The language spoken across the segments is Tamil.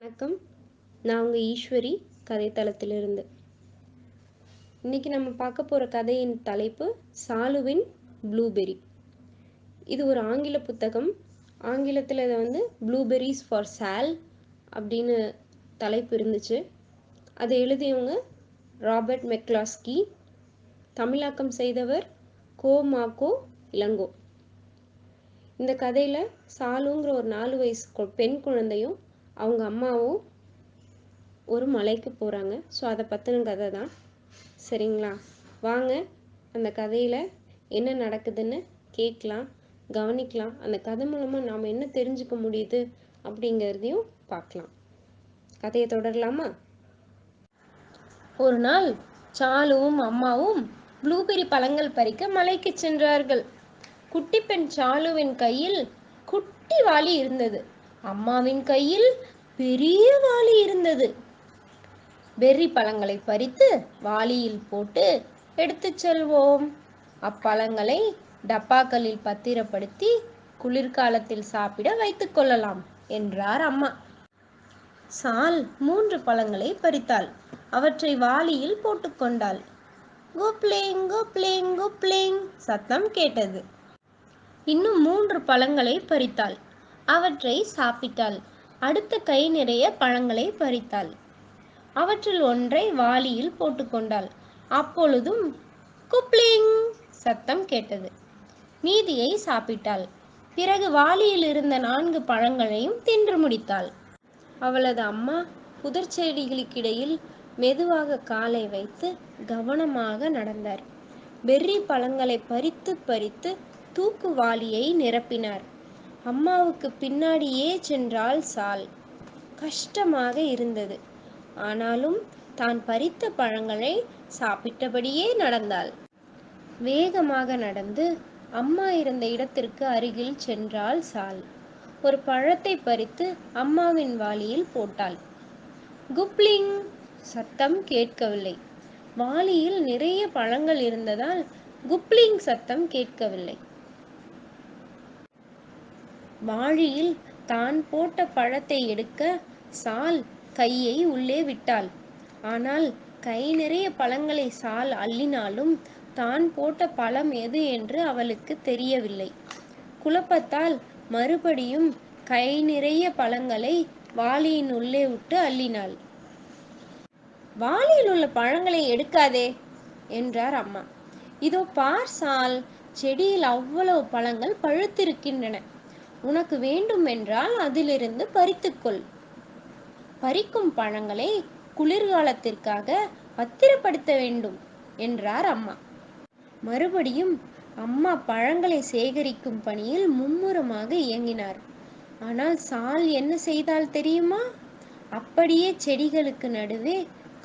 வணக்கம். நான் உங்கள் ஈஸ்வரி கதைத்தளத்திலிருந்து. இன்னைக்கு நம்ம பார்க்க போகிற கதையின் தலைப்பு சாலுவின் ப்ளூபெர்ரி. இது ஒரு ஆங்கில புத்தகம். ஆங்கிலத்தில் இதை ப்ளூபெர்ரிஸ் ஃபார் சால் அப்படின்னு தலைப்பு இருந்துச்சு. அதை எழுதியவங்க ராபர்ட் மெக்லாஸ்கி. தமிழாக்கம் செய்தவர் கோமாக்கோ இளங்கோ. இந்த கதையில் சாலுங்கிற ஒரு 4 வயசு பெண் குழந்தையும் அவங்க அம்மாவும் ஒரு மலைக்கு போகிறாங்க. ஸோ அதை பற்றின கதை தான். சரிங்களா? வாங்க அந்த கதையில் என்ன நடக்குதுன்னு கேட்கலாம், கவனிக்கலாம். அந்த கதை மூலமாக நாம் என்ன தெரிஞ்சுக்க முடியுது அப்படிங்கிறதையும் பார்க்கலாம். கதையை தொடரலாமா? ஒரு நாள் சாலுவும் அம்மாவும் ப்ளூபெர்ரி பழங்கள் பறிக்க மலைக்கு சென்றார்கள். குட்டி பெண் சாலுவின் கையில் குட்டி வாளி இருந்தது. அம்மாவின் கையில் பெரிய வாளி இருந்தது. பெர்ரி பழங்களை பறித்து வாளியில் போட்டு எடுத்துச் செல்வோம். அப்பழங்களை டப்பாக்களில் பத்திரப்படுத்தி குளிர்காலத்தில் சாப்பிட வைத்துக் கொள்ளலாம் என்றார் அம்மா. சால் 3 பழங்களை பறித்தாள். அவற்றை வாளியில் போட்டுக்கொண்டாள். குப்ளிங் குப்ளிங் குப்ளிங் சத்தம் கேட்டது. இன்னும் 3 பழங்களை பறித்தாள். அவற்றை சாப்பிட்டாள். அடுத்த கை நிறைய பழங்களை பறித்தாள். அவற்றில் ஒன்றை வாளியில் போட்டுக்கொண்டாள். அப்பொழுதும் குப்ளிங் சத்தம் கேட்டது. மீதியை சாப்பிட்டாள். பிறகு வாளியில் இருந்த 4 பழங்களையும் தின்று முடித்தாள். அவளது அம்மா புதர் செடிகளுக்கிடையில் மெதுவாக காலை வைத்து கவனமாக நடந்தார். பெர்ரி பழங்களை பறித்து பறித்து தூக்குவாளியை நிரப்பினார். அம்மாவுக்கு பின்னாடியே சென்றாள் சால். கஷ்டமாக இருந்தது. ஆனாலும் தான் பறித்த பழங்களை சாப்பிட்டபடியே நடந்தாள். வேகமாக நடந்து அம்மா இருந்த இடத்திற்கு அருகில் சென்றாள் சால். ஒரு பழத்தை பறித்து அம்மாவின் வாளியில் போட்டாள். குப்ளிங் சத்தம் கேட்கவில்லை. வாளியில் நிறைய பழங்கள் இருந்ததால் குப்ளிங் சத்தம் கேட்கவில்லை. வாளியில் தான் போட்ட பழத்தை எடுக்க சால் கையை உள்ளே விட்டாள். ஆனால் கை நிறைய பழங்களை சால் அள்ளினாலும் தான் போட்ட பழம் எது என்று அவளுக்கு தெரியவில்லை. குழப்பத்தால் மறுபடியும் கை நிறைய பழங்களை வாளியின் உள்ளே விட்டு அள்ளினாள். வாளியில் உள்ள பழங்களை எடுக்காதே என்றார் அம்மா. இதோ பார் சால், செடியில் அவ்வளவு பழங்கள் பழுத்திருக்கின்றன. உனக்கு வேண்டும் என்றால் அதிலிருந்து பறித்துக்கொள். பறிக்கும் பழங்களை குளிர்காலத்திற்காக பத்திரப்படுத்த வேண்டும் என்றார் அம்மா. மறுபடியும் அம்மா பழங்களை சேகரிக்கும் பணியில் மும்முரமாக இயங்கினார். ஆனால் சால் என்ன செய்தால் தெரியுமா? அப்படியே செடிகளுக்கு நடுவே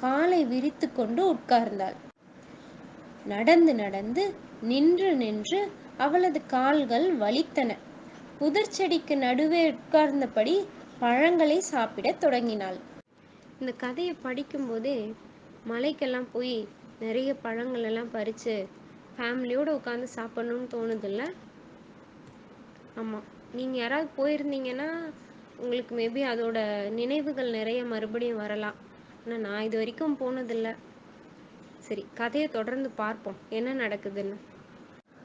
காலை விரித்து கொண்டு உட்கார்ந்தாள். நடந்து நடந்து நின்று நின்று அவளது கால்கள் வலித்தன. புதர் செடிக்கு நடுவே உட்கார்ந்தபடி பழங்களை சாப்பிட தொடங்கினாள். இந்த கதையை படிக்கும்போதே மலைக்கெல்லாம் போய் நிறைய பழங்கள் எல்லாம் பறித்து ஃபேமிலியோடு உட்காந்து சாப்பிடணும்னு தோணுதில்ல? ஆமாம், நீங்கள் யாராவது போயிருந்தீங்கன்னா உங்களுக்கு மேபி அதோட நினைவுகள் நிறைய மறுபடியும் வரலாம். ஆனால் நான் இது வரைக்கும் போனதில்லை. சரி, கதையை தொடர்ந்து பார்ப்போம் என்ன நடக்குதுன்னு.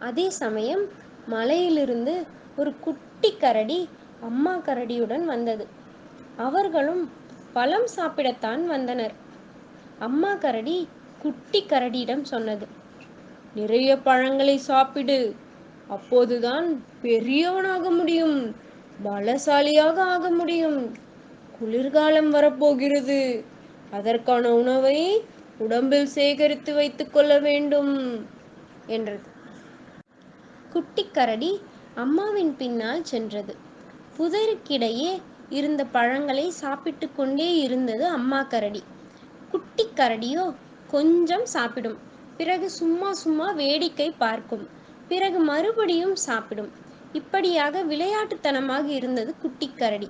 அதே சமயம் மலையிலிருந்து ஒரு குட்டி கரடி அம்மா கரடியுடன் வந்தது. அவர்களும் பழம் சாப்பிடத்தான் வந்தனர். அம்மா கரடி குட்டி கரடியிடம் சொன்னது, நிறைய பழங்களை சாப்பிடு, அப்போதுதான் பெரியவனாக முடியும், பலசாலியாக ஆக முடியும். குளிர்காலம் வரப்போகிறது, அதற்கான உணவை உடம்பில் சேகரித்து வைத்துக் கொள்ள வேண்டும் என்றது. குட்டி கரடி அம்மாவின் பின்னால் சென்றது. புதருக்கிடையே இருந்த பழங்களை சாப்பிட்டு கொண்டே இருந்தது அம்மா கரடி. குட்டி கரடியோ கொஞ்சம் சாப்பிடும், பிறகு சும்மா சும்மா வேடிக்கை பார்க்கும், பிறகு மறுபடியும் சாப்பிடும். இப்படியாக விளையாட்டுத்தனமாக இருந்தது குட்டி கரடி.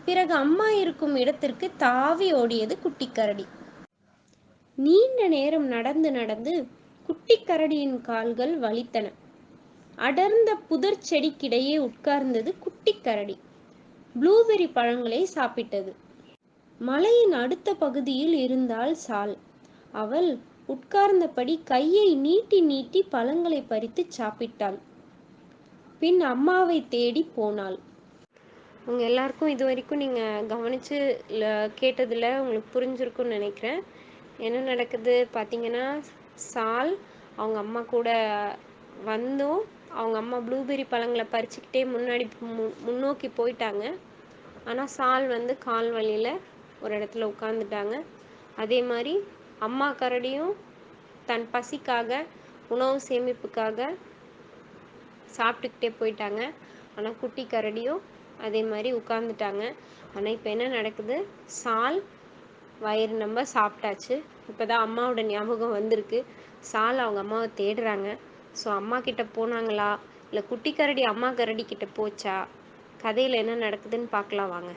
பிறகு அம்மா இருக்கும் இடத்திற்கு தாவி ஓடியது குட்டி கரடி. நீண்ட நேரம் நடந்து நடந்து குட்டி கரடியின் கால்கள் வலித்தன. அடர்ந்த புதர் செடிக்கிடையே உட்கார்ந்தது குட்டி கரடி. ப்ளூபெர்ரி பழங்களை சாப்பிட்டது. மலையின் அடுத்த பகுதியில் இருந்தாள் சால். அவள் உட்கார்ந்தபடி கையை நீட்டி நீட்டி பழங்களை பறித்து சாப்பிட்டாள். பின் அம்மாவை தேடி போனாள். உங்க எல்லாருக்கும் இது வரைக்கும் நீங்கள் கவனித்து கேட்டதில் உங்களுக்கு புரிஞ்சிருக்கும்னு நினைக்கிறேன். என்ன நடக்குது பார்த்தீங்கன்னா, சால் அவங்க அம்மா கூட வந்தும் அவங்க அம்மா ப்ளூபெர்ரி பழங்களை பறிச்சுக்கிட்டே முன்னாடி முன்னோக்கி போயிட்டாங்க. ஆனால் சால் கால் வலியில் ஒரு இடத்துல உட்காந்துட்டாங்க. அதே மாதிரி அம்மா கரடியும் தன் பசிக்காக உணவு சேமிப்புக்காக சாப்பிட்டுக்கிட்டே போயிட்டாங்க. ஆனால் குட்டி கரடியும் அதே மாதிரி உட்காந்துட்டாங்க. ஆனால் இப்போ என்ன நடக்குது, சால் வயிறு நம்ம சாப்பிட்டாச்சு. இப்போ தான் அம்மாவோட ஞாபகம் வந்திருக்கு. சால் அவங்க அம்மாவை தேடுறாங்க. ஸோ அம்மா கிட்ட போனாங்களா இல்லை குட்டி கரடி அம்மா கரடி கிட்ட போச்சா, கதையில் என்ன நடக்குதுன்னு பார்க்கலாம் வாங்க.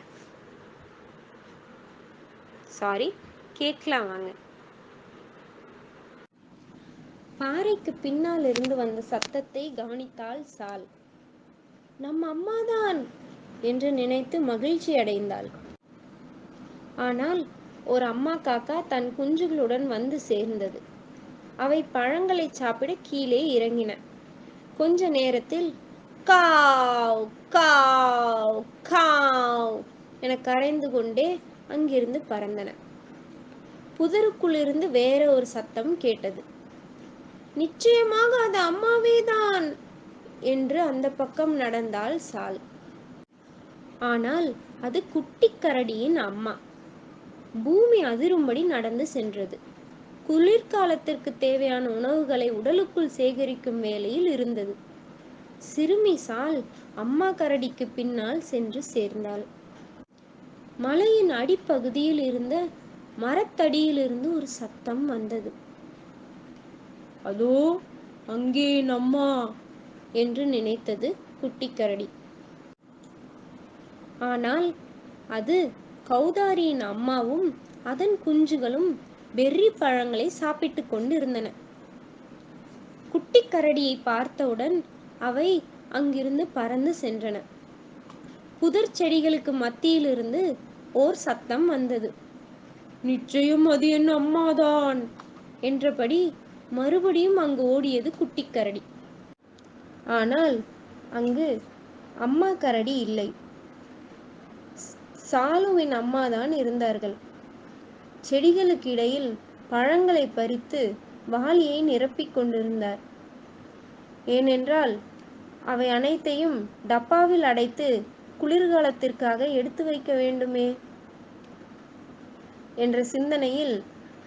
கேட்கலாம் வாங்க. பாறைக்கு பின்னால் இருந்து வந்த சத்தத்தை கவனித்தாள் சால். நம் அம்மாதான் என்று நினைத்து மகிழ்ச்சி அடைந்தாள். ஆனால் ஒரு அம்மா காக்கா தன் குஞ்சுகளுடன் வந்து சேர்ந்தது. அவை பழங்களை சாப்பிட கீழே இறங்கின. கொஞ்ச நேரத்தில் காவ் காவ் காவ் என கரைந்து கொண்டே அங்கிருந்து பறந்தன. புதருக்குள்ளிருந்து வேற ஒரு சத்தம் கேட்டது. நிச்சயமாக அது அம்மாவேதான் என்று அந்த பக்கம் நடந்தாள் சால். ஆனால் அது குட்டி கரடியின் அம்மா. பூமி அதிரும்படி நடந்து சென்றது. குளிர்காலத்திற்கு தேவையான உணவுகளை உடலுக்குள் சேகரிக்கும் வேலையில் இருந்தது. சிறுமி சால் அம்மா கரடிக்கு பின்னால் சென்று சேர்ந்தாள். மலையின் அடிப்பகுதியில் இருந்த மரத்தடியிலிருந்து ஒரு சத்தம் வந்தது. அதோ அங்கே அம்மா என்று நினைத்தது குட்டி கரடி. ஆனால் அது கௌதாரியின் அம்மாவும் அதன் குஞ்சுகளும் பெர்ரி பழங்களை சாப்பிட்டு கொண்டு இருந்தன. குட்டி கரடியை பார்த்தவுடன் அவை அங்கிருந்து பறந்து சென்றன. புதர் செடிகளுக்கு மத்தியிலிருந்து ஓர் சத்தம் வந்தது. நிச்சயம் அது என் அம்மாதான் என்றபடி மறுபடியும் அங்கு ஓடியது குட்டி கரடி. ஆனால் அங்கு அம்மா கரடி இல்லை. சாலுவின் அம்மாதான் இருந்தார்கள். செடிகளுக்கு இடையில் பழங்களை பறித்து வாளியை நிரப்பிக் கொண்டிருந்தார். ஏனென்றால் அவை அனைத்தையும் டப்பாவில் அடைத்து குளிர்காலத்திற்காக எடுத்து வைக்க வேண்டுமே என்ற சிந்தனையில்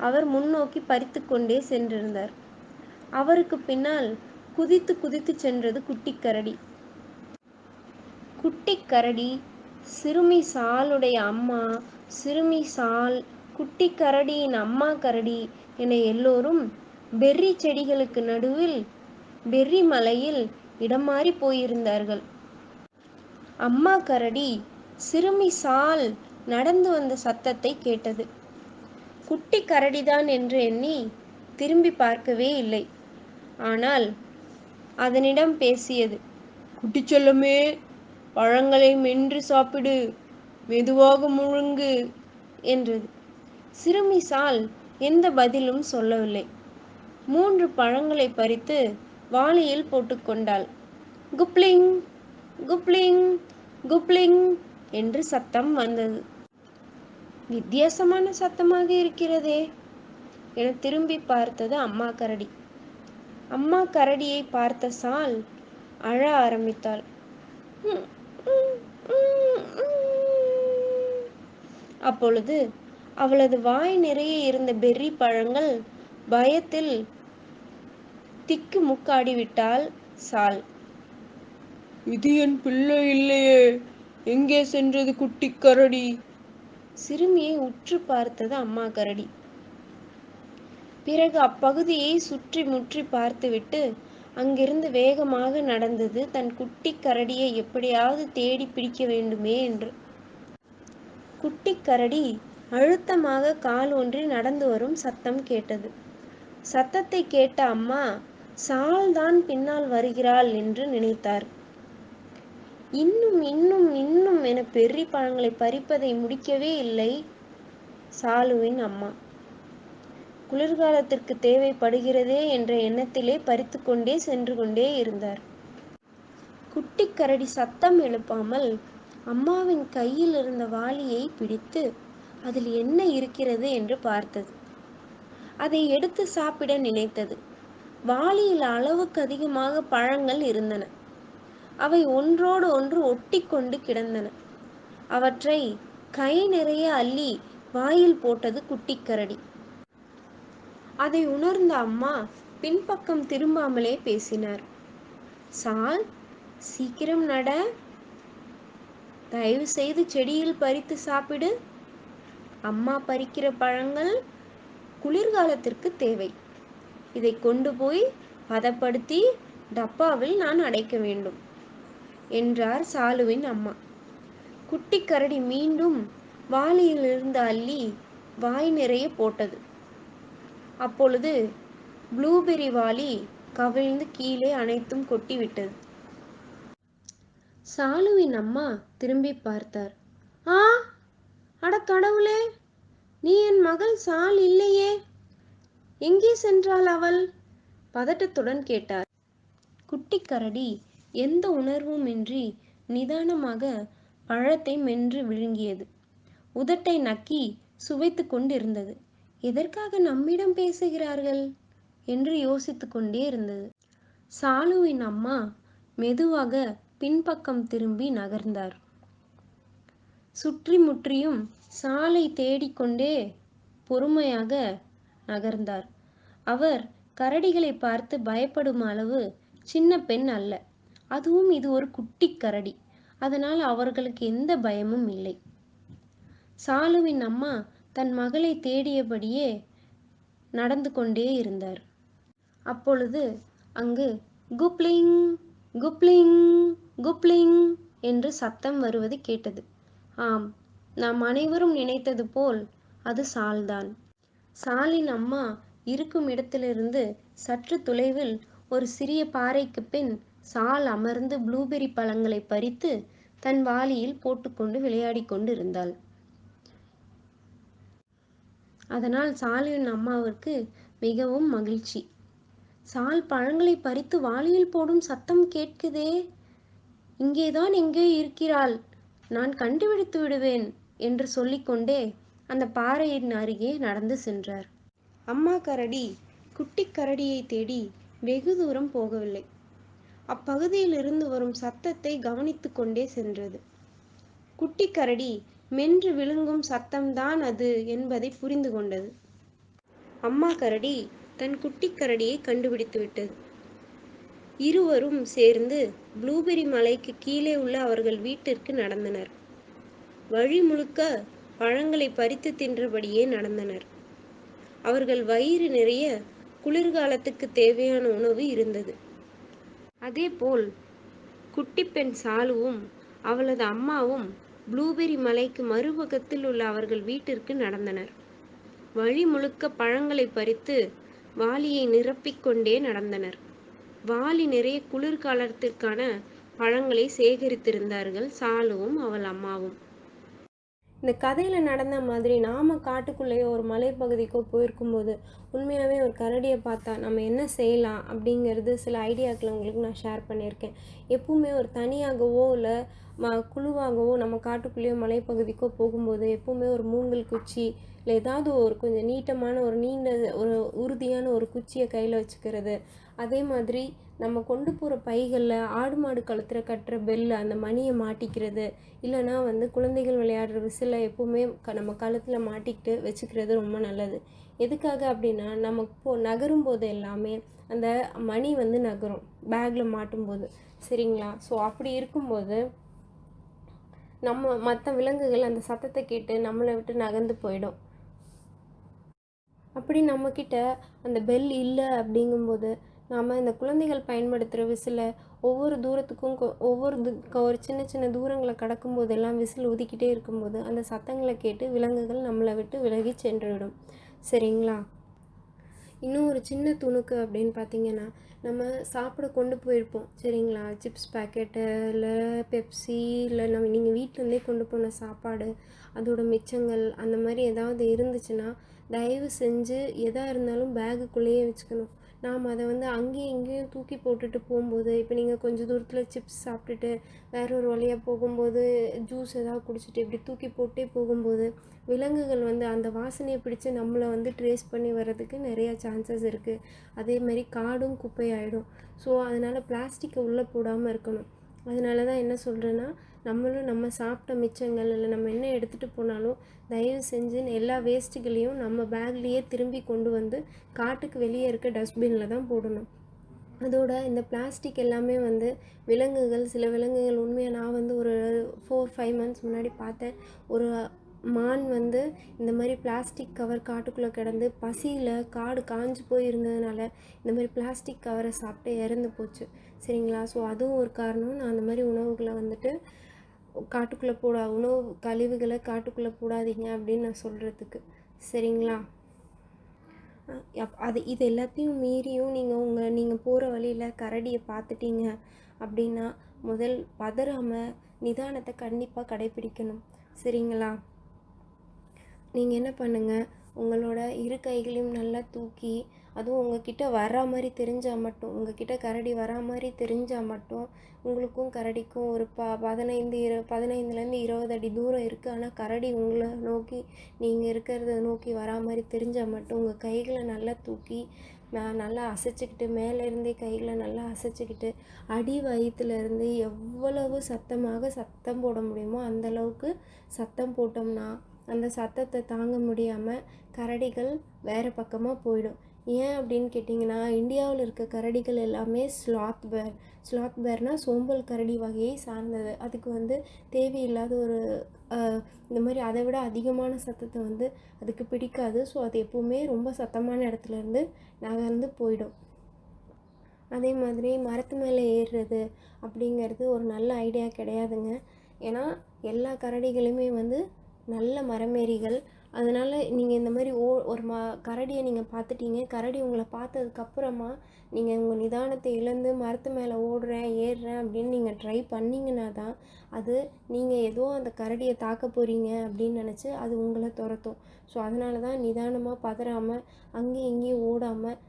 அவர் முன்னோக்கி பறித்து கொண்டே சென்றிருந்தார். அவருக்கு பின்னால் குதித்து குதித்து சென்றது குட்டி கரடி. குட்டி கரடி, சிறுமி சாலுடைய அம்மா, சிறுமி சால், குட்டி கரடியின் அம்மா கரடி என எல்லோரும் பெர்ரி செடிகளுக்கு நடுவில் பெர்ரி மலையில் இடம் மாறி போயிருந்தார்கள். அம்மா கரடி சிறுமி சால் நடந்து வந்த சத்தத்தை கேட்டது. குட்டி கரடிதான் என்று எண்ணி திரும்பி பார்க்கவே இல்லை. ஆனால் அதனிடம் பேசியது. குட்டி செல்லமே, பழங்களை மென்று சாப்பிடு, மெதுவாக முழுங்கு என்றது. சிறுமி சால் எந்த பதிலும் சொல்லவில்லை. 3 பழங்களை பறித்து வாளியில் போட்டுக்கொண்டாள். குப்ளிங் குப்ளிங் குப்ளிங் என்று சத்தம் வந்தது. வித்தியாசமான சத்தமாக இருக்கிறதே என திரும்பி பார்த்தது அம்மா கரடி. அம்மா கரடியை பார்த்த சால் அழ ஆரம்பித்தாள். அப்பொழுது அவளது வாய் நிறைய இருந்த பெர்ரி பழங்கள் பயத்தில் திக்கு முக்காடிவிட்டாள் சால். இது என் பிள்ளை இல்லையே, எங்கே சென்றது குட்டி கரடி? சிறுமியை உற்று பார்த்தது அம்மா கரடி. பிறகு அப்பகுதியை சுற்றி முற்றி பார்த்துவிட்டு அங்கிருந்து வேகமாக நடந்தது தன் குட்டி கரடியை எப்படியாவது தேடி பிடிக்க வேண்டுமே என்று. குட்டி கரடி அழுத்தமாக கால் ஊன்றி நடந்து வரும் சத்தம் கேட்டது. சத்தத்தை கேட்ட அம்மா சால் தான் பின்னால் வருகிறாள் என்று நினைத்தார். இன்னும் இன்னும் இன்னும் என பெர்ரி பழங்களை பறிப்பதை முடிக்கவே இல்லை. சாலுவின் அம்மா. குளிர்காலத்திற்கு தேவைப்படுகிறதே என்ற எண்ணத்திலே பறித்து கொண்டே சென்று கொண்டே இருந்தார். குட்டிக் கரடி சத்தம் எழுப்பாமல் அம்மாவின் கையில் இருந்த வாளியை பிடித்து அதில் என்ன இருக்கிறது என்று பார்த்தது. அதை எடுத்து சாப்பிட நினைத்தது. வாளியில் அளவுக்கு அதிகமாக பழங்கள் இருந்தன. அவை ஒன்றோடு ஒன்று ஒட்டி கொண்டு கிடந்தன. அவற்றை கை நிறைய அள்ளி வாயில் போட்டது குட்டிக்கரடி. அதை உணர்ந்த அம்மா பின்பக்கம் திரும்பாமலே பேசினார். சால், சீக்கிரம் நட, தயவு செய்து செடியில் பறித்து சாப்பிடு. அம்மா பறிக்கிற பழங்கள் குளிர்காலத்திற்கு தேவை. இதை கொண்டு போய் பதப்படுத்தி டப்பாவில் நான் அடைக்க வேண்டும் என்றார் சாலுவின் அம்மா. குட்டிக்கரடி மீண்டும் வாளியிலிருந்து அள்ளி வாய் நிறைய போட்டது. அப்பொழுது ப்ளூபெர்ரி வாளி கவிழ்ந்து கீழே அனைத்தும் கொட்டிவிட்டது. சாலுவின் அம்மா திரும்பி பார்த்தார். ஆ, அட கடவுளே, நீ என் மகள் சால் இல்லையே, எங்கே சென்றாள் அவள்? பதட்டத்துடன் கேட்டார். குட்டிக்கரடி எந்த உணர்வுமின்றி நிதானமாக பழத்தை மென்று விழுங்கியது. உதட்டை நக்கி சுவைத்து கொண்டிருந்தது. எதற்காக நம்மிடம் பேசுகிறார்கள் என்று யோசித்து கொண்டே இருந்தது. சாலுவின் அம்மா மெதுவாக பின்பக்கம் திரும்பி நகர்ந்தார். சுற்றி முற்றியும் சாலை தேடிக்கொண்டே பொறுமையாக நகர்ந்தார். அவர் கரடிகளை பார்த்து பயப்படும் அளவு சின்ன பெண் அல்ல. அதுவும் இது ஒரு குட்டி கரடி. அதனால் அவர்களுக்கு எந்த பயமும் இல்லை. சாலுவின் அம்மா தன் மகளை தேடியபடியே நடந்து கொண்டே இருந்தார். அப்பொழுது அங்கு குப்ளிங் குப்ளிங் குப்ளிங் என்று சத்தம் வருவது கேட்டது. ஆம், நாம் அனைவரும் நினைத்தது போல் அது சால்தான். சாலின் அம்மா இருக்கும் இடத்திலிருந்து சற்று தொலைவில் ஒரு சிறிய பாறைக்கு பின் சால் அமர்ந்து ப்ளூபெர்ரி பழங்களை பறித்து தன் வாளியில் போட்டுக்கொண்டு விளையாடி கொண்டு இருந்தாள். அதனால் சாலின் அம்மாவிற்கு மிகவும் மகிழ்ச்சி. சால் பழங்களை பறித்து வாளியில் போடும் சத்தம் கேட்குதே, இங்கேதான் எங்கே இருக்கிறாள், நான் கண்டுபிடித்து விடுவேன் என்று சொல்லிக்கொண்டே அந்த பாறையின் அருகே நடந்து சென்றார். அம்மா கரடி குட்டி கரடியை தேடி வெகு தூரம் போகவில்லை. அப்பகுதியில் இருந்து வரும் சத்தத்தை கவனித்து கொண்டே சென்றது. குட்டி கரடி மென்று விழுங்கும் சத்தம்தான் அது என்பதை புரிந்து கொண்டது. அம்மா கரடி தன் குட்டி கரடியை கண்டுபிடித்து விட்டது. இருவரும் சேர்ந்து ப்ளூபெர்ரி மலைக்கு கீழே உள்ள அவர்கள் வீட்டிற்கு நடந்தனர். வழி முழுக்க பழங்களை பறித்து தின்றபடியே நடந்தனர். அவர்கள் வயிறு நிறைய குளிர்காலத்துக்கு தேவையான உணவு இருந்தது. அதேபோல் குட்டி பெண் சாலுவும் அவளது அம்மாவும் ப்ளூபெர்ரி மலைக்கு மறுபக்கத்தில் உள்ள அவர்கள் வீட்டிற்கு நடந்தனர். வழி முழுக்க பழங்களை பறித்து வாளியை நிரப்பிக்கொண்டே நடந்தனர். வாளி நிறைய குளிர்காலத்திற்கான பழங்களை சேகரித்திருந்தார்கள் சாலுவும் அவள் அம்மாவும். இந்த கதையில் நடந்த மாதிரி நாம் காட்டுக்குள்ளேயோ ஒரு மலைப்பகுதிக்கோ போயிருக்கும்போது உண்மையாகவே ஒரு கரடியை பார்த்தா நம்ம என்ன செய்யலாம் அப்படிங்கிறது சில ஐடியாக்களை உங்களுக்கு நான் ஷேர் பண்ணியிருக்கேன். எப்பவுமே ஒரு தனியாகவோ இல்லை குழுவாகவோ நம்ம காட்டுக்குள்ளேயோ மலைப்பகுதிக்கோ போகும்போது எப்பவுமே ஒரு மூங்கில் குச்சி இல்லை ஏதாவது ஒரு கொஞ்சம் நீட்டமான ஒரு நீண்ட ஒரு உறுதியான ஒரு குச்சியை கையில் வச்சுக்கிறது. அதே மாதிரி நம்ம கொண்டு போகிற பைகளில் ஆடு மாடு கழுத்தில் கட்டுற பெல்லு அந்த மணியை மாட்டிக்கிறது, இல்லைனா குழந்தைகள் விளையாடுற விசிலை எப்போவுமே நம்ம கழுத்தில் மாட்டிக்கிட்டு வச்சுக்கிறது ரொம்ப நல்லது. எதுக்காக அப்படின்னா நம்ம நகரும் போது எல்லாமே அந்த மணி நகரும் பேக்கில் மாட்டும்போது, சரிங்களா? ஸோ அப்படி இருக்கும்போது நம்ம மற்ற விலங்குகள் அந்த சத்தத்தை கேட்டு நம்மளை விட்டு நகர்ந்து போயிடும். அப்படி நம்மக்கிட்ட அந்த பெல் இல்லை அப்படிங்கும்போது நாம் இந்த குழந்தைகள் பயன்படுத்துகிற விசிலை ஒவ்வொரு தூரத்துக்கும் ஒரு சின்ன சின்ன தூரங்களை கடக்கும் போதெல்லாம் விசில் ஊதிக்கிட்டே இருக்கும்போது அந்த சத்தங்களை கேட்டு விலங்குகள் நம்மளை விட்டு விலகி சென்றுவிடும், சரிங்களா? இன்னும் ஒரு சின்ன துணுக்கு அப்படின்னு பார்த்தீங்கன்னா, நம்ம சாப்பிட கொண்டு போயிருப்போம் சரிங்களா? சிப்ஸ் பாக்கெட்டு, இல்லை பெப்சி, இல்லை நீங்கள் வீட்டிலேருந்தே கொண்டு போன சாப்பாடு, அதோட மிச்சங்கள் அந்த மாதிரி ஏதாவது இருந்துச்சுன்னா, தயவு செஞ்சு எதாக இருந்தாலும் பேகுக்குள்ளேயே வச்சுக்கணும். நாம் அதை அங்கேயும் இங்கேயும் தூக்கி போட்டுட்டு போகும்போது, இப்போ நீங்கள் கொஞ்சம் தூரத்தில் சிப்ஸ் சாப்பிட்டுட்டு வேற ஒரு வழியாக போகும்போது ஜூஸ் ஏதாவது குடிச்சிட்டு இப்படி தூக்கி போட்டே போகும்போது, விலங்குகள் அந்த வாசனையை பிடிச்சு நம்மளை ட்ரேஸ் பண்ணி வர்றதுக்கு நிறையா சான்சஸ் இருக்குது. அதேமாதிரி காடும் குப்பையாயிடும். ஸோ அதனால் பிளாஸ்டிக்கை உள்ளே போடாமல் இருக்கணும். அதனால தான் என்ன சொல்கிறேன்னா, நம்மளும் நம்ம சாப்பிட்ட மிச்சங்கள் இல்லை நம்ம என்ன எடுத்துகிட்டு போனாலும் தயவு செஞ்சு எல்லா வேஸ்ட்டுகளையும் நம்ம பேக்லேயே திரும்பி கொண்டு காட்டுக்கு வெளியே இருக்க டஸ்ட்பினில் தான் போடணும். அதோட இந்த பிளாஸ்டிக் எல்லாமே விலங்குகள், சில விலங்குகள் உண்மையாக நான் ஒரு 4-5 மந்த்ஸ் முன்னாடி பார்த்தேன். ஒரு மான் இந்த மாதிரி பிளாஸ்டிக் கவர் காட்டுக்குள்ளே கிடந்து பசியில் காடு காஞ்சு போய் இருந்ததுனால இந்த மாதிரி பிளாஸ்டிக் கவரை சாப்பிட்டு இறந்து போச்சு சரிங்களா? ஸோ அதுவும் ஒரு காரணம். நான் அந்த மாதிரி உணவுகளை காட்டுக்குள்ளே உணவு கழிவுகளை காட்டுக்குள்ளே போடாதீங்க அப்படின்னு நான் சொல்கிறதுக்கு சரிங்களா? இது எல்லாத்தையும் மீறியும் நீங்கள் போகிற வழியில் கரடியை பார்த்துட்டீங்க அப்படின்னா முதல் பதறாமல் நிதானத்தை கண்டிப்பாக கடைப்பிடிக்கணும் சரிங்களா? நீங்கள் என்ன பண்ணுங்கள், உங்களோட இரு கைகளையும் நல்லா தூக்கி, அதுவும் உங்ககிட்ட வரா மாதிரி தெரிஞ்சால் மட்டும், உங்ககிட்ட கரடி வரா மாதிரி தெரிஞ்சால் மட்டும், உங்களுக்கும் கரடிக்கும் ஒரு 15-20 அடி தூரம் இருக்குது. ஆனால் கரடி உங்களை நோக்கி, நீங்கள் இருக்கிறத நோக்கி வரா மாதிரி தெரிஞ்சால் மட்டும் உங்கள் கைகளை நல்லா தூக்கி நல்லா அசைச்சிக்கிட்டு, மேலேருந்தே கைகளை நல்லா அசைச்சிக்கிட்டு, அடி வயிற்றுலேருந்து எவ்வளவு சத்தம் போட முடியுமோ அந்தளவுக்கு சத்தம் போட்டோம்னா அந்த சத்தத்தை தாங்க முடியாமல் கரடிகள் வேறு பக்கமாக போயிடும். ஏன் அப்படின்னு கேட்டிங்கன்னா, இந்தியாவில் இருக்க கரடிகள் எல்லாமே ஸ்லாத் பேர்னால் சோம்பல் கரடி வகையை சார்ந்தது. அதுக்கு தேவையில்லாத ஒரு இந்த மாதிரி அதை விட அதிகமான சத்தத்தை அதுக்கு பிடிக்காது. ஸோ அது எப்போவுமே ரொம்ப சத்தமான இடத்துலேருந்து நகர்ந்து போயிடும். அதே மாதிரி மரத்து மேலே ஏறுறது அப்படிங்கிறது ஒரு நல்ல ஐடியா கிடையாதுங்க. ஏன்னா எல்லா கரடிகளுமே நல்ல மரமேறிகள். அதனால் நீங்கள் இந்த மாதிரி ஒரு கரடியை நீங்கள் பார்த்துட்டீங்க, கரடி உங்களை பார்த்ததுக்கப்புறமா நீங்கள் உங்கள் நிதானத்தை இழந்து மரத்து மேலே ஏறுறேன் அப்படின்னு நீங்கள் ட்ரை பண்ணிங்கன்னா தான் அது நீங்கள் ஏதோ அந்த கரடியை தாக்க போகிறீங்க அப்படின்னு நினச்சி அது உங்களை துரத்தும். ஸோ அதனால தான் நிதானமாக பதறாமல் அங்கேயும் இங்கேயும் ஓடாமல்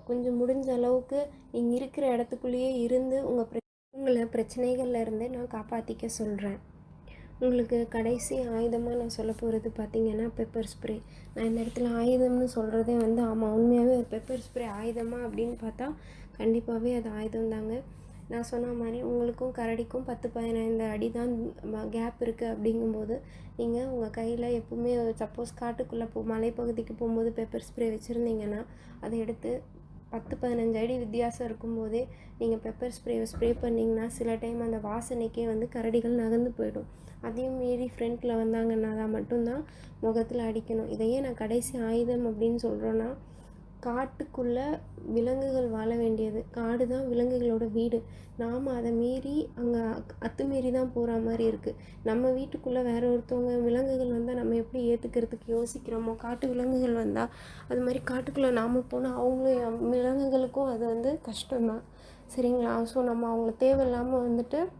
கொஞ்சம் முடிஞ்ச அளவுக்கு நீங்கள் இருக்கிற இடத்துக்குள்ளேயே இருந்து உங்களை பிரச்சனைகள்லேருந்து நான் காப்பாற்றிக்க சொல்கிறேன். உங்களுக்கு கடைசி ஆயுதமாக நான் சொல்ல போகிறது பார்த்திங்கன்னா பெப்பர் ஸ்ப்ரே. நான் இந்த இடத்துல ஆயுதம்னு சொல்கிறதே ஆமாம், உண்மையாகவே ஒரு பெப்பர் ஸ்ப்ரே ஆயுதமாக அப்படின்னு பார்த்தா கண்டிப்பாகவே அது ஆயுதம் தாங்க. நான் சொன்ன மாதிரி உங்களுக்கும் கரடிக்கும் 10-15 அடி தான் கேப் இருக்குது. அப்படிங்கும்போது நீங்கள் உங்கள் கையில் எப்பவுமே சப்போஸ் காட்டுக்குள்ளே மலைப்பகுதிக்கு போகும்போது பெப்பர் ஸ்ப்ரே வச்சுருந்தீங்கன்னா அதை எடுத்து 10-15 அடி வித்தியாசம் இருக்கும்போதே நீங்கள் பெப்பர் ஸ்ப்ரேவை ஸ்ப்ரே பண்ணிங்கன்னா சில டைம் அந்த வாசனைக்கே கரடிகள் நகர்ந்து போயிடும். அதையும் மீறி ஃப்ரண்ட்டில் வந்தாங்கன்னா தான் மட்டும்தான் முகத்தில் அடிக்கணும். இதையே நான் கடைசி ஆயுதம் அப்படின்னு சொல்கிறோன்னா, காட்டுக்குள்ளே விலங்குகள் வாழ வேண்டியது, காடு தான் விலங்குகளோட வீடு. நாம் அதை மீறி அங்கே அத்துமீறி தான் போகிற மாதிரி இருக்குது. நம்ம வீட்டுக்குள்ளே வேற ஒருத்தவங்க விலங்குகள் வந்தால் நம்ம எப்படி ஏற்றுக்கிறதுக்கு யோசிக்கிறோமோ, காட்டு விலங்குகள் வந்தால் அது மாதிரி காட்டுக்குள்ளே நாம் போனால் அவங்களும் விலங்குகளுக்கும் அது கஷ்டம்தான் சரிங்களா? ஸோ நம்ம அவங்கள தேவையில்லாமல்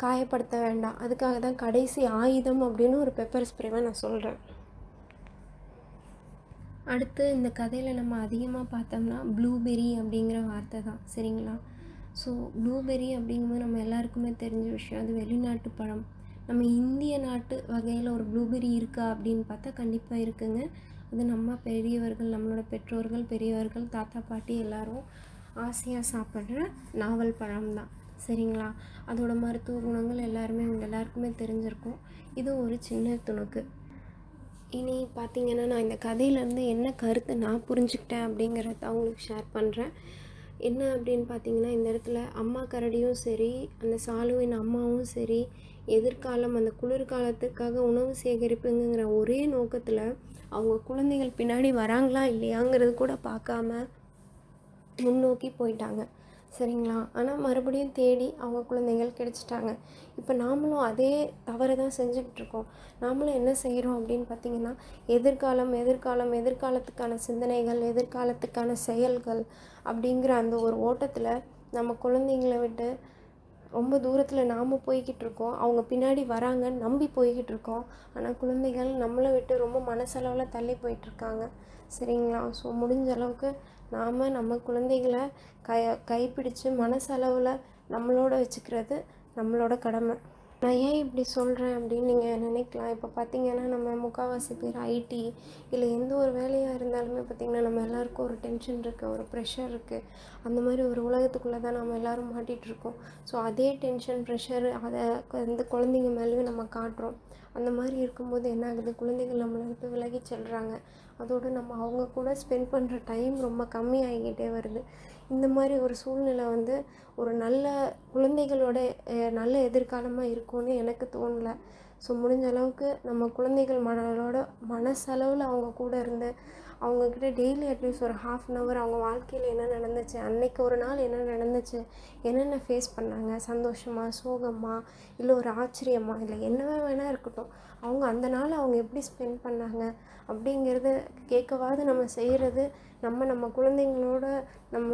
காயப்படுத்த வேண்டாம். அதுக்காக தான் கடைசி ஆயுதம் அப்படின்னு ஒரு பெப்பர் ஸ்ப்ரேவை நான் சொல்கிறேன். அடுத்து இந்த கதையில் நம்ம அதிகமாக பார்த்தோம்னா ப்ளூபெர்ரி அப்படிங்கிற வார்த்தை தான் சரிங்களா? ஸோ ப்ளூபெர்ரி அப்படிங்கும்போது நம்ம எல்லாருக்குமே தெரிஞ்ச விஷயம், அது வெளிநாட்டு பழம். நம்ம இந்திய நாட்டு வகையில் ஒரு ப்ளூபெர்ரி இருக்கா அப்படின்னு பார்த்தா கண்டிப்பாக இருக்குங்க. அது நம்ம பெரியவர்கள், நம்மளோட பெற்றோர்கள், பெரியவர்கள், தாத்தா பாட்டி எல்லோரும் ஆசையாக சாப்பிட்ற நாவல் பழம் தான் சரிங்களா? அதோட மருத்துவ குணங்கள் எல்லாருக்குமே தெரிஞ்சிருக்கும். இது ஒரு சின்ன துணுக்கு. இனி பார்த்திங்கன்னா, நான் இந்த கதையிலேருந்து என்ன கருத்தை நான் புரிஞ்சுக்கிட்டேன் அப்படிங்கிறத உங்களுக்கு ஷேர் பண்ணுறேன். என்ன அப்படின்னு பார்த்திங்கன்னா, இந்த இடத்துல அம்மா கரடியும் சரி, அந்த சாலுவின் அம்மாவும் சரி, எதிர்காலம் அந்த குளிர்காலத்துக்காக உணவு சேகரிப்புங்கிற ஒரே நோக்கத்தில் அவங்க குழந்தைகள் பின்னாடி வராங்களா இல்லையாங்கிறது கூட பார்க்காம முன்னோக்கி போயிட்டாங்க. சரிங்களா? ஆனால் மறுபடியும் தேடி அவங்க குழந்தைகள் கிடைச்சிட்டாங்க. இப்போ நாமளும் அதே தவறை தான் செஞ்சுக்கிட்டுருக்கோம். நாமளும் என்ன செய்கிறோம் அப்படின்னு பார்த்திங்கன்னா, எதிர்காலத்துக்கான சிந்தனைகள், எதிர்காலத்துக்கான செயல்கள் அப்படிங்கிற அந்த ஒரு ஓட்டத்தில் நம்ம குழந்தைங்கள விட்டு ரொம்ப தூரத்தில் நாம் போய்கிட்டுருக்கோம். அவங்க பின்னாடி வராங்கன்னு நம்பி போய்கிட்டுருக்கோம். ஆனால் குழந்தைகள் நம்மளை விட்டு ரொம்ப மனசளவில் தள்ளி போயிட்டுருக்காங்க. சரிங்களா? ஸோ முடிஞ்ச அளவுக்கு நாம் நம்ம குழந்தைகளை கைப்பிடிச்சு மனசளவில் நம்மளோட வச்சுக்கிறது நம்மளோட கடமை. நான் ஏன் இப்படி சொல்கிறேன் அப்படின்னு நீங்கள் நினைக்கலாம். இப்போ பார்த்திங்கன்னா நம்ம முக்கால்வாசி பேர் ஐடி இல்லை எந்த ஒரு வேலையாக இருந்தாலுமே பார்த்திங்கன்னா நம்ம எல்லாருக்கும் ஒரு டென்ஷன் இருக்குது, ஒரு ப்ரெஷர் இருக்குது. அந்த மாதிரி ஒரு உலகத்துக்குள்ளே தான் நம்ம எல்லோரும் மாட்டிகிட்ருக்கோம். ஸோ அதே டென்ஷன், ப்ரெஷர் அதை வந்து குழந்தைங்க மேலேயும் நம்ம காட்டுறோம். அந்த மாதிரி இருக்கும்போது என்ன ஆகுது, குழந்தைகள் நம்மளை விட்டு விலகி செல்கிறாங்க. அதோடு நம்ம அவங்க கூட ஸ்பெண்ட் பண்ணுற டைம் ரொம்ப கம்மியாகிக்கிட்டே வருது. இந்த மாதிரி ஒரு சூழ்நிலை வந்து ஒரு நல்ல குழந்தைகளோட நல்ல எதிர்காலமாக இருக்கும்னு எனக்கு தோணலை. ஸோ முடிஞ்ச அளவுக்கு நம்ம குழந்தைகள் மனசளவில் அவங்க கூட இருந்து அவங்கக்கிட்ட டெய்லி அட்லீஸ்ட் ஒரு ½ அவங்க வாழ்க்கையில் என்ன நடந்துச்சு, அன்னைக்கு ஒரு நாள் என்ன நடந்துச்சு, என்னென்ன ஃபேஸ் பண்ணாங்க, சந்தோஷமாக, சோகமாக, இல்லை ஒரு ஆச்சரியமாக, இல்லை என்னவே வேணால் இருக்கட்டும், அவங்க அந்த நாள் அவங்க எப்படி ஸ்பெண்ட் பண்ணாங்க அப்படிங்கிறத கேட்கவாது நம்ம செய்கிறது நம்ம குழந்தைங்களோட நம்ம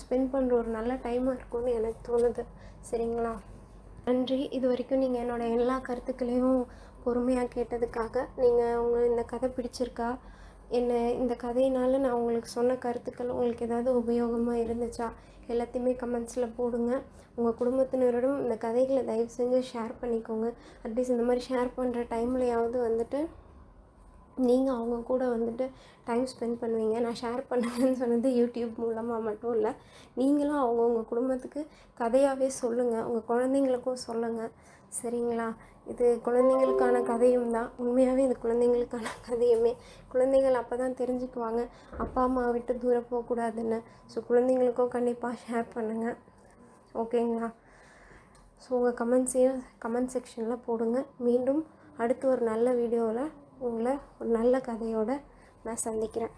ஸ்பெண்ட் பண்ணுற ஒரு நல்ல டைமாக இருக்கும்னு எனக்கு தோணுது. சரிங்களா? நன்றி. இது வரைக்கும் நீங்கள் என்னோடய எல்லா கருத்துக்களையும் பொறுமையாக கேட்டதுக்காக. நீங்கள் இந்த கதை பிடிச்சிருக்கா? இந்த கதையினால் நான் உங்களுக்கு சொன்ன கருத்துக்கள் உங்களுக்கு ஏதாவது உபயோகமாக இருந்துச்சா? எல்லாத்தையுமே கமெண்ட்ஸில் போடுங்க. உங்கள் குடும்பத்தினரோடும் இந்த கதைகளை தயவு செஞ்சு ஷேர் பண்ணிக்கோங்க. அட்லீஸ்ட் இந்த மாதிரி ஷேர் பண்ணுற டைம்லையாவது வந்துட்டு நீங்கள் அவங்க கூட வந்துட்டு டைம் ஸ்பெண்ட் பண்ணுவீங்க. நான் ஷேர் பண்ணுவேன்னு சொன்னது யூடியூப் மூலமாக மட்டும் இல்லை, நீங்களும் அவங்கவுங்க குடும்பத்துக்கு கதையாகவே சொல்லுங்கள், உங்கள் குழந்தைங்களுக்கும் சொல்லுங்கள். சரிங்களா? இது குழந்தைங்களுக்கான கதையும் தான். உண்மையாகவே இது குழந்தைங்களுக்கான கதையுமே. குழந்தைகள் அப்போ தான் தெரிஞ்சுக்குவாங்க அப்பா அம்மா விட்டு தூரம் போகக்கூடாதுன்னு. ஸோ குழந்தைங்களுக்கும் கண்டிப்பாக ஷேர் பண்ணுங்கள். ஓகேங்களா? ஸோ உங்கள் கமெண்ட்ஸையும் கமெண்ட் செக்ஷனில் போடுங்க. மீண்டும் அடுத்து ஒரு நல்ல வீடியோவில் உங்களை ஒரு நல்ல கதையோடு நான் சந்திக்கிறேன்.